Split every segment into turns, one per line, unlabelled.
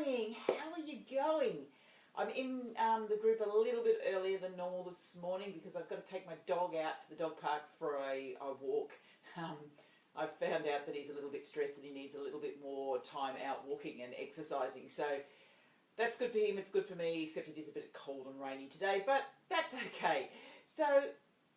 morning. How are you going? I'm in the group a little bit earlier than normal this morning because I've got to take my dog out to the dog park for a walk. I've found out that he's a little bit stressed and he needs a little bit more time out walking and exercising. So that's good for him, it's good for me, except it is a bit cold and rainy today, but that's okay. So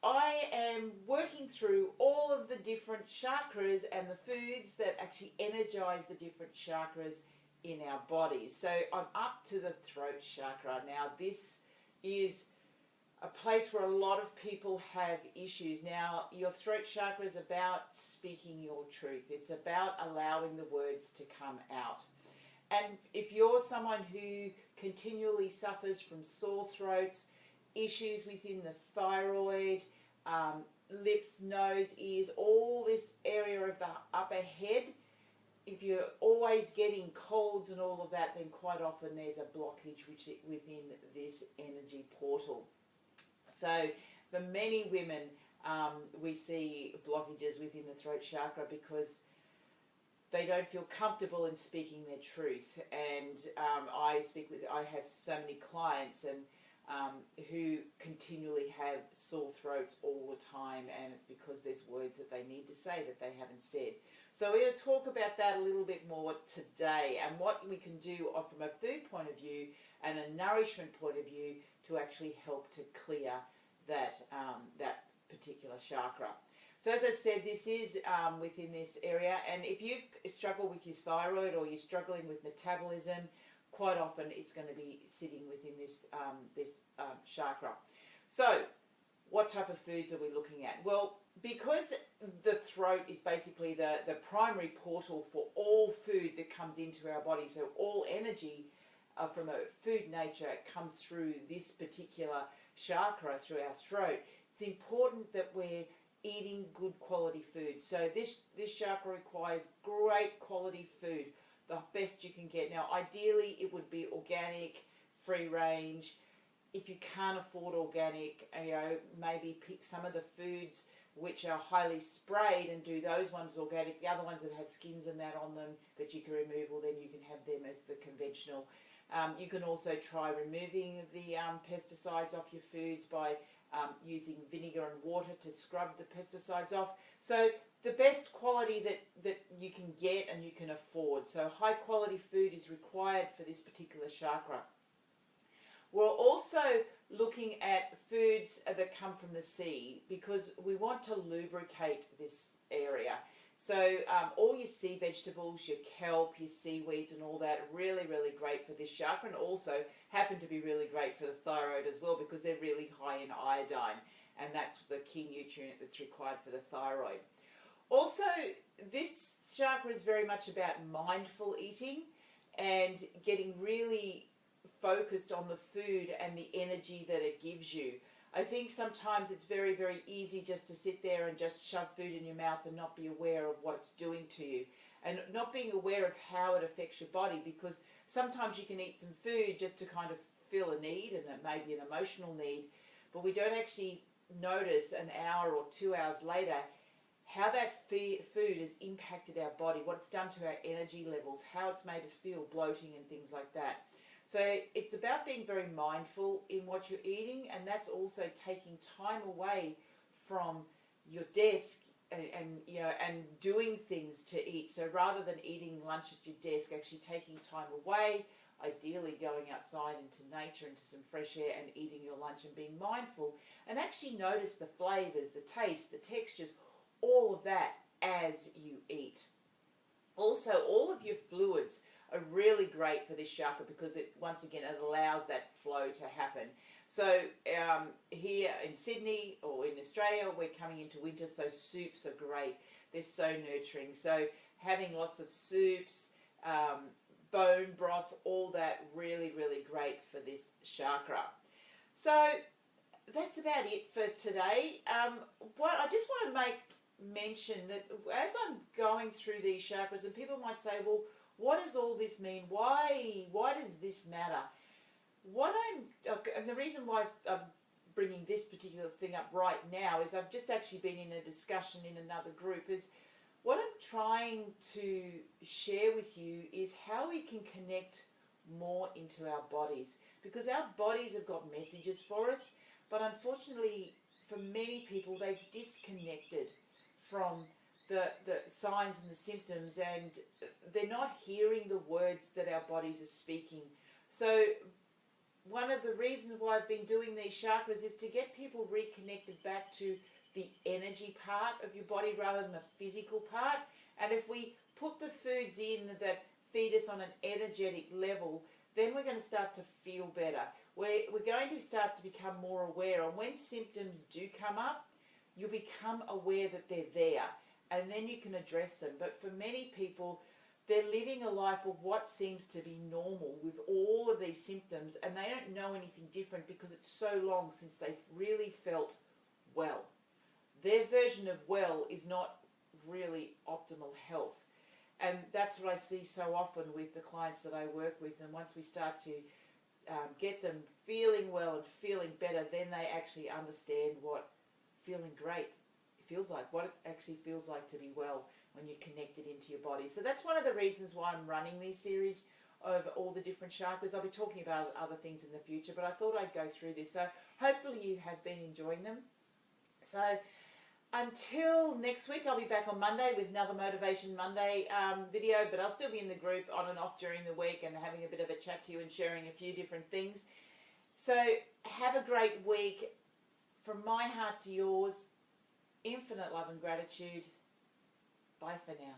I am working through all of the different chakras and the foods that actually energize the different chakras in our bodies. So I'm up to the throat chakra. Now this is a place where a lot of people have issues. Now your throat chakra is about speaking your truth. It's about allowing the words to come out. And if you're someone who continually suffers from sore throats, issues within the thyroid, lips, nose, ears, all this area of the upper head, if you're always getting colds and all of that, then quite often there's a blockage within this energy portal. So for many women, we see blockages within the throat chakra because they don't feel comfortable in speaking their truth. And I have so many clients and who continually have sore throats all the time, and it's because there's words that they need to say that they haven't said. So we're going to talk about that a little bit more today and what we can do from a food point of view and a nourishment point of view to actually help to clear that particular chakra. So as I said, this is within this area, and if you've struggled with your thyroid or you're struggling with metabolism, quite often it's going to be sitting within this chakra. So what type of foods are we looking at? Well, because the throat is basically the primary portal for all food that comes into our body, so all energy from a food nature comes through this particular chakra, through our throat, it's important that we're eating good quality food. So this chakra requires great quality food, the best you can get. Now ideally it would be organic, free range. If you can't afford organic, maybe pick some of the foods which are highly sprayed and do those ones organic. The other ones that have skins and that on them that you can remove, well then you can have them as the conventional. You can also try removing the pesticides off your foods by using vinegar and water to scrub the pesticides off. So the best quality that you can get and you can afford. So high quality food is required for this particular chakra. We're also looking at foods that come from the sea because we want to lubricate this area. So all your sea vegetables, your kelp, your seaweeds and all that are really, really great for this chakra, and also happen to be really great for the thyroid as well because they're really high in iodine, and that's the key nutrient that's required for the thyroid. Also, this chakra is very much about mindful eating and getting really focused on the food and the energy that it gives you. I think sometimes it's very, very easy just to sit there and just shove food in your mouth and not be aware of what it's doing to you, and not being aware of how it affects your body, because sometimes you can eat some food just to kind of fill a need, and it may be an emotional need, but we don't actually notice an hour or 2 hours later how that food has impacted our body, what it's done to our energy levels, how it's made us feel, bloating and things like that. So it's about being very mindful in what you're eating, and that's also taking time away from your desk and doing things to eat. So rather than eating lunch at your desk, actually taking time away, ideally going outside into nature, into some fresh air, and eating your lunch and being mindful, and actually notice the flavors, the taste, the textures, all of that as you eat. Also, all of your fluids are really great for this chakra because once again it allows that flow to happen. So here in Sydney or in Australia, we're coming into winter, so soups are great. They're so nurturing. So having lots of soups, bone broths, all that, really, really great for this chakra. So that's about it for today. What I just want to mention that as I'm going through these chakras, and people might say, well, what does all this mean? Why does this matter? And the reason why I'm bringing this particular thing up right now is I've just actually been in a discussion in another group, is what I'm trying to share with you is how we can connect more into our bodies, because our bodies have got messages for us, but unfortunately for many people they've disconnected from the signs and the symptoms, and they're not hearing the words that our bodies are speaking. So one of the reasons why I've been doing these chakras is to get people reconnected back to the energy part of your body rather than the physical part. And if we put the foods in that feed us on an energetic level, then we're going to start to feel better. We're going to start to become more aware. And when symptoms do come up, you'll become aware that they're there. And then you can address them. But for many people, they're living a life of what seems to be normal with all of these symptoms, and they don't know anything different because it's so long since they've really felt well. Their version of well is not really optimal health. And that's what I see so often with the clients that I work with. And once we start to get them feeling well and feeling better, then they actually understand what feeling great feels like, what it actually feels like to be well when you're connected into your body. So that's one of the reasons why I'm running these series of all the different chakras. I'll be talking about other things in the future, but I thought I'd go through this. So hopefully you have been enjoying them. So until next week, I'll be back on Monday with another Motivation Monday video, but I'll still be in the group on and off during the week and having a bit of a chat to you and sharing a few different things. So have a great week. From my heart to yours, infinite love and gratitude. Bye for now.